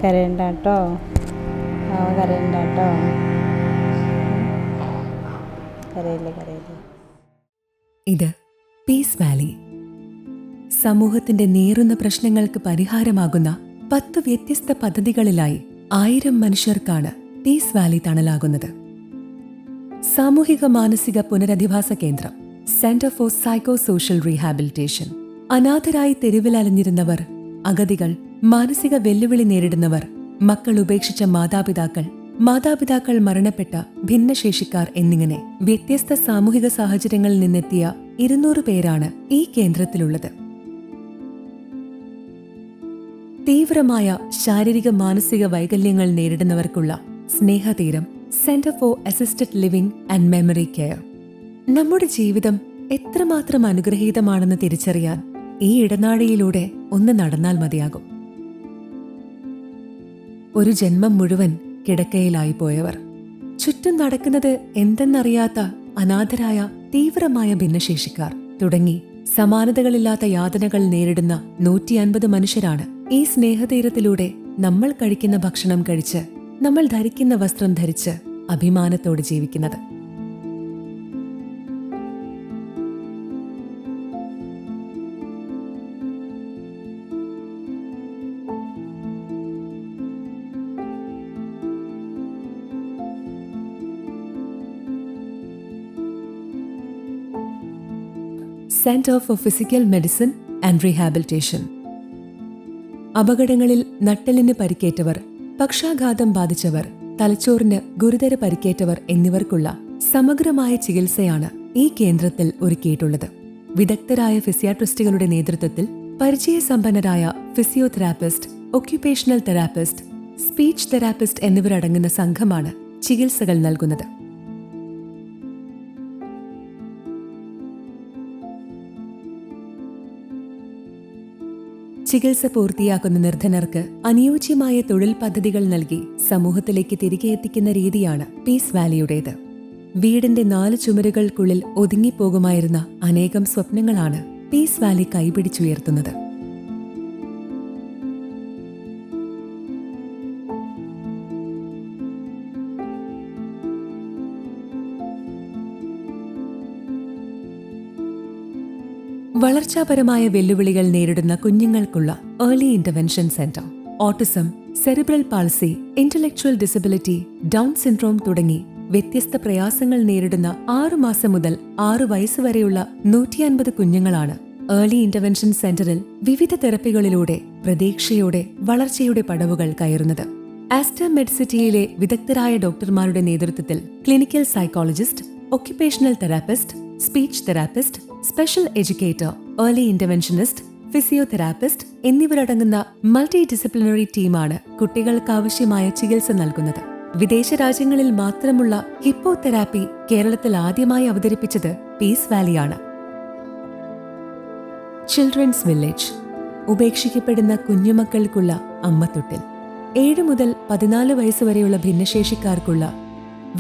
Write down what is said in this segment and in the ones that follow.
കരയണ്ട കേട്ടോ, കരയണ്ട കേട്ടോ, കരയില്ലേ. ഇത് പീസ് വാലി. സമൂഹത്തിന്റെ നേറുന്ന പ്രശ്നങ്ങൾക്ക് പരിഹാരമാകുന്ന 10 വ്യത്യസ്ത പദ്ധതികളിലായി 1000 മനുഷ്യർക്കാണ് പീസ് വാലി തണലാകുന്നത്. സാമൂഹിക മാനസിക പുനരധിവാസ കേന്ദ്രം, centre for psychosocial rehabilitation. അനാഥരായി തെരുവിലലഞ്ഞിരുന്നവർ, അഗതികൾ, മാനസിക വെല്ലുവിളി നേരിടുന്നവർ, മക്കൾ ഉപേക്ഷിച്ച മാതാപിതാക്കൾ മരണപ്പെട്ട ഭിന്നശേഷിക്കാർ എന്നിങ്ങനെ വ്യത്യസ്ത സാമൂഹിക സാഹചര്യങ്ങളിൽ നിന്നെത്തിയ 200 പേരാണ് ഈ കേന്ദ്രത്തിലുള്ളത്. തീവ്രമായ ശാരീരിക മാനസിക വൈകല്യങ്ങൾ നേരിടുന്നവർക്കുള്ള Snehatheeram, centre for assisted living and memory care. നമ്മുടെ ജീവിതം എത്രമാത്രം അനുഗ്രഹീതമാണെന്ന് തിരിച്ചറിയാൻ ഈ ഇടനാഴിയിലൂടെ ഒന്ന് നടന്നാൽ മതിയാകും. ഒരു ജന്മം മുഴുവൻ കിടക്കയിലായി പോയവർ, ചുറ്റും നടക്കുന്നത് എന്തെന്നറിയാത്ത അനാഥരായ തീവ്രമായ ഭിന്നശേഷിക്കാർ തുടങ്ങി സമാനതകളില്ലാത്ത യാതനകൾ നേരിടുന്ന 150 മനുഷ്യരാണ് ഈ സ്നേഹതീരത്തിലൂടെ നമ്മൾ കഴിക്കുന്ന ഭക്ഷണം കഴിച്ച്, നമ്മൾ ധരിക്കുന്ന വസ്ത്രം ധരിച്ച് അഭിമാനത്തോടെ ജീവിക്കുന്നത്. Centre for physical medicine and rehabilitation. അപകടങ്ങളിൽ നട്ടെല്ലിന് പരിക്കേറ്റവർ, പക്ഷാഘാതം ബാധിച്ചവർ, തലച്ചോറിന് ഗുരുതര പരിക്കേറ്റവർ എന്നിവർക്കുള്ള സമഗ്രമായ ചികിത്സയാണ് ഈ കേന്ദ്രത്തിൽ ഒരുക്കിയിട്ടുള്ളത്. വിദഗ്ധരായ ഫിസിയാട്രിസ്റ്റുകളുടെ നേതൃത്വത്തിൽ പരിചയസമ്പന്നരായ physiotherapist, occupational therapist, speech therapist എന്നിവരടങ്ങുന്ന സംഘമാണ് ചികിത്സകൾ നൽകുന്നത്. ചികിത്സ പൂർത്തിയാക്കുന്ന നിർധനർക്ക് അനുയോജ്യമായ തൊഴിൽ പദ്ധതികൾ നൽകി സമൂഹത്തിലേക്ക് തിരികെ എത്തിക്കുന്ന രീതിയാണ് പീസ് വാലിയുടേത്. വീടിന്റെ 4 ചുമരുകൾക്കുള്ളിൽ ഒതുങ്ങിപ്പോകുമായിരുന്ന അനേകം സ്വപ്നങ്ങളാണ് പീസ് വാലി കൈപിടിച്ചുയർത്തുന്നത്. വളർച്ചാപരമായ വെല്ലുവിളികൾ നേരിടുന്ന കുഞ്ഞുങ്ങൾക്കുള്ള early intervention centre, autism, cerebral palsy, intellectual disability, Down syndrome തുടങ്ങി വ്യത്യസ്ത പ്രയാസങ്ങൾ നേരിടുന്ന 6 മാസം മുതൽ 6 വയസ്സുവരെയുള്ള 150 കുഞ്ഞുങ്ങളാണ് ഏർലി ഇന്റർവെൻഷൻ സെന്ററിൽ വിവിധ തെറപ്പികളിലൂടെ പ്രതീക്ഷയോടെ വളർച്ചയുടെ പടവുകൾ കയറുന്നത്. ആസ്റ്റർ മെഡ്സിറ്റിയിലെ വിദഗ്ധരായ ഡോക്ടർമാരുടെ നേതൃത്വത്തിൽ clinical psychologist, occupational therapist, speech therapist, special educator, early interventionist, physiotherapist എന്നിവരടങ്ങുന്ന മൾട്ടി ഡിസിപ്ലിനറി ടീമാണ് കുട്ടികൾക്കാവശ്യമായ ചികിത്സ നൽകുന്നത്. വിദേശ രാജ്യങ്ങളിൽ മാത്രമുള്ള ഹിപ്പോ തെറാപ്പി കേരളത്തിൽ ആദ്യമായി അവതരിപ്പിച്ചത് പീസ് വാലിയാണ്. ചിൽഡ്രൻസ് വില്ലേജ്, ഉപേക്ഷിക്കപ്പെടുന്ന കുഞ്ഞുമക്കൾക്കുള്ള അമ്മത്തൊട്ടിൽ, 7 മുതൽ 14 വയസ്സുവരെയുള്ള ഭിന്നശേഷിക്കാർക്കുള്ള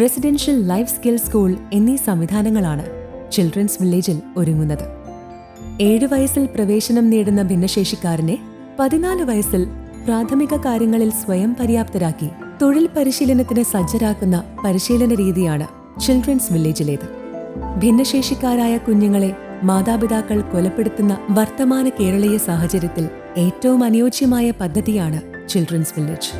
റെസിഡൻഷ്യൽ ലൈഫ് സ്കിൽ സ്കൂൾ എന്നീ സംവിധാനങ്ങളാണ് ചിൽഡ്രൻസ് വില്ലേജിൽ ഒരുങ്ങുന്നത്. 7 വയസ്സിൽ പ്രവേശനം നേടുന്ന ഭിന്നശേഷിക്കാരനെ 14 വയസ്സിൽ പ്രാഥമിക കാര്യങ്ങളിൽ സ്വയം പര്യാപ്തരാക്കി തൊഴിൽ പരിശീലനത്തിന് സജ്ജരാക്കുന്ന പരിശീലന രീതിയാണ് ചിൽഡ്രൻസ് വില്ലേജിലേത്. ഭിന്നശേഷിക്കാരായ കുഞ്ഞുങ്ങളെ മാതാപിതാക്കൾ കൊലപ്പെടുത്തുന്ന വർത്തമാന കേരളീയ സാഹചര്യത്തിൽ ഏറ്റവും അനുയോജ്യമായ പദ്ധതിയാണ് ചിൽഡ്രൻസ് വില്ലേജ്.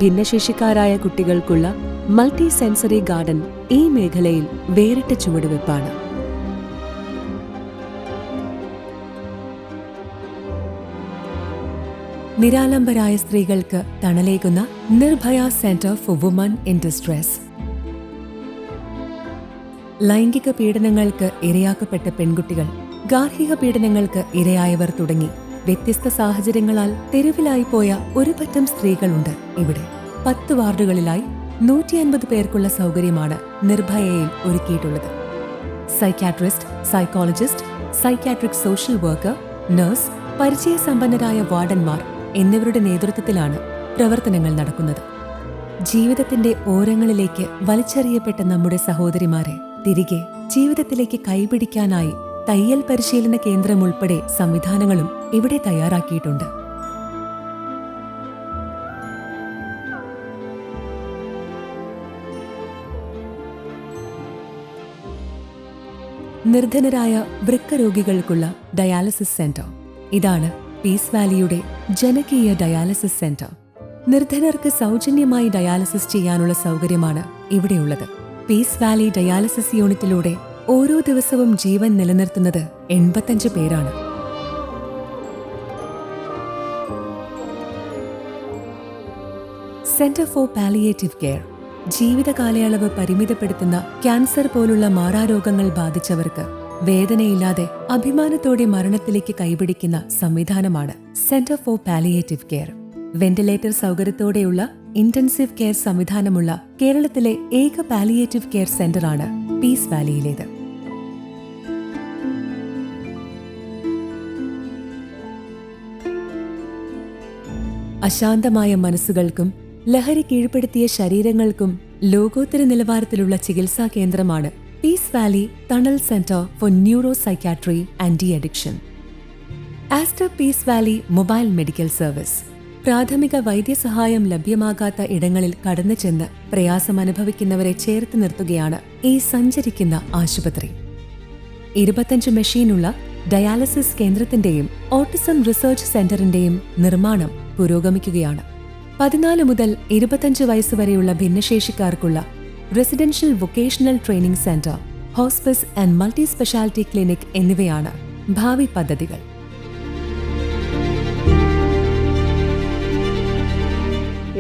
ഭിന്നശേഷിക്കാരായ കുട്ടികൾക്കുള്ള മൾട്ടി സെൻസറി ഗാർഡൻ ഈ മേഖലയിൽ വേറിട്ട ചുവടുവെപ്പാണ്. നിരാലംബരായ സ്ത്രീകൾക്ക് തണലേകുന്ന Nirbhaya centre for woman in distress. ലൈംഗിക പീഡനങ്ങൾക്ക് ഇരയാക്കപ്പെട്ട പെൺകുട്ടികൾ, ഗാർഹിക പീഡനങ്ങൾക്ക് ഇരയായവർ തുടങ്ങി വ്യത്യസ്ത സാഹചര്യങ്ങളാൽ തെരുവിലായി പോയ ഒരു പറ്റം സ്ത്രീകളുണ്ട് ഇവിടെ. 10 വാർഡുകളിലായി 150 പേർക്കുള്ള സൗകര്യമാണ് നിർഭയയിൽ ഒരുക്കിയിട്ടുള്ളത്. Psychiatrist, psychologist, psychiatric social worker, nurse, പരിചയസമ്പന്നരായ വാർഡന്മാർ എന്നിവരുടെ നേതൃത്വത്തിലാണ് പ്രവർത്തനങ്ങൾ നടക്കുന്നത്. ജീവിതത്തിന്റെ ഓരങ്ങളിലേക്ക് വലിച്ചെറിയപ്പെട്ട നമ്മുടെ സഹോദരിമാരെ തിരികെ ജീവിതത്തിലേക്ക് കൈപിടിക്കാനായി തയ്യൽ പരിശീലന കേന്ദ്രം ഉൾപ്പെടെ സംവിധാനങ്ങളും ഇവിടെ തയ്യാറാക്കിയിട്ടുണ്ട്. നിർധനരായ വൃക്ക രോഗികൾക്കുള്ള ഡയാലിസിസ് സെന്റർ. ഇതാണ് പീസ് വാലിയുടെ ജനകീയ ഡയാലിസിസ് സെന്റർ. നിർധനർക്ക് സൗജന്യമായി ഡയാലിസിസ് ചെയ്യാനുള്ള സൗകര്യമാണ് ഇവിടെയുള്ളത്. പീസ് വാലി ഡയാലിസിസ് യൂണിറ്റിലൂടെ ഓരോ ദിവസവും ജീവൻ നിലനിർത്തുന്നത് 85 പേരാണ്. സെന്റർ ഫോർ പാലിയേറ്റീവ് കെയർ ജീവിതകാലയളവ് പരിമിതപ്പെടുത്തുന്ന ക്യാൻസർ പോലുള്ള മാറാരോഗങ്ങൾ ബാധിച്ചവർക്ക് വേദനയില്ലാതെ അഭിമാനത്തോടെ മരണത്തിലേക്ക് കൈപിടിക്കുന്ന സംവിധാനമാണ് centre for palliative care. Ventilator സൗകര്യത്തോടെയുള്ള ഇന്റൻസീവ് കെയർ സംവിധാനമുള്ള കേരളത്തിലെ ഏക പാലിയേറ്റീവ് കെയർ സെന്ററാണ് പീസ് വാലിയിലേത്. അശാന്തമായ മനസ്സുകൾക്കും ലഹരി കീഴ്പ്പെടുത്തിയ ശരീരങ്ങൾക്കും ലോകോത്തര നിലവാരത്തിലുള്ള ചികിത്സാ കേന്ദ്രമാണ് Peace Valley tunnel centre for neuropsychiatry and de addiction. Aster Peace Valley mobile medical service പ്രാഥമിക വൈദ്യസഹായം ലഭ്യമാകാത്ത ഇടങ്ങളിൽ കടന്നു ചെന്ന് പ്രയാസമനുഭവിക്കുന്നവരെ ചേർത്ത് നിർത്തുകയാണ് ഈ സഞ്ചരിക്കുന്ന ആശുപത്രി. 25 മെഷീനുള്ള ഡയാലിസിസ് കേന്ദ്രത്തിന്റെയും ഓട്ടിസം റിസർച്ച് സെന്ററിന്റെയും നിർമ്മാണം പുരോഗമിക്കുകയാണ്. 14 മുതൽ 25 വയസ്സുവരെയുള്ള ഭിന്നശേഷിക്കാർക്കുള്ള residential vocational training centre, hospice and multi speciality clinic എന്നിവയാണ് ഭാവി പദ്ധതികൾ.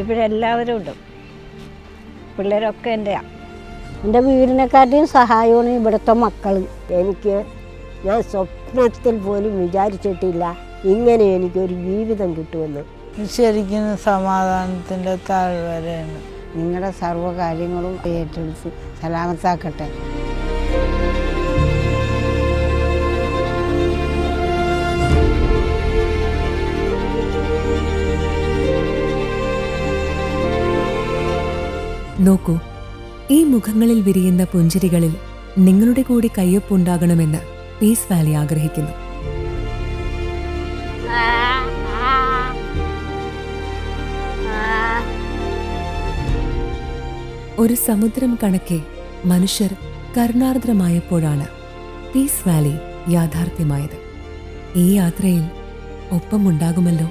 ഇവിടെ എല്ലാവരും ഉണ്ട്. പിള്ളേരൊക്കെ എൻ്റെ വീടിനെക്കാട്ടിയും സഹായമാണ് ഇവിടുത്തെ മക്കൾ. ഞാൻ സ്വപ്നത്തിൽ പോലും വിചാരിച്ചിട്ടില്ല ഇങ്ങനെ എനിക്കൊരു ജീവിതം കിട്ടുമെന്ന്. ശരിക്കും സമാധാനത്തിൻ്റെ താഴ്വരയാണ്. നിങ്ങളുടെ സർവ്വകാര്യങ്ങളും ഏറ്റെടുത്ത് സലാമത്താക്കട്ടെ. നോക്കൂ, ഈ മുഖങ്ങളിൽ വിരിയുന്ന പുഞ്ചിരികളിൽ നിങ്ങളുടെ കൂടി കയ്യൊപ്പുണ്ടാകണമെന്ന് പീസ് വാലി ആഗ്രഹിക്കുന്നു. ഒരു സമുദ്രം കണക്കെ മനുഷ്യർ കരുണാർദ്രമായപ്പോഴാണ് പീസ് വാലി യാഥാർത്ഥ്യമായത്. ഈ യാത്രയിൽ ഒപ്പമുണ്ടാകുമല്ലോ.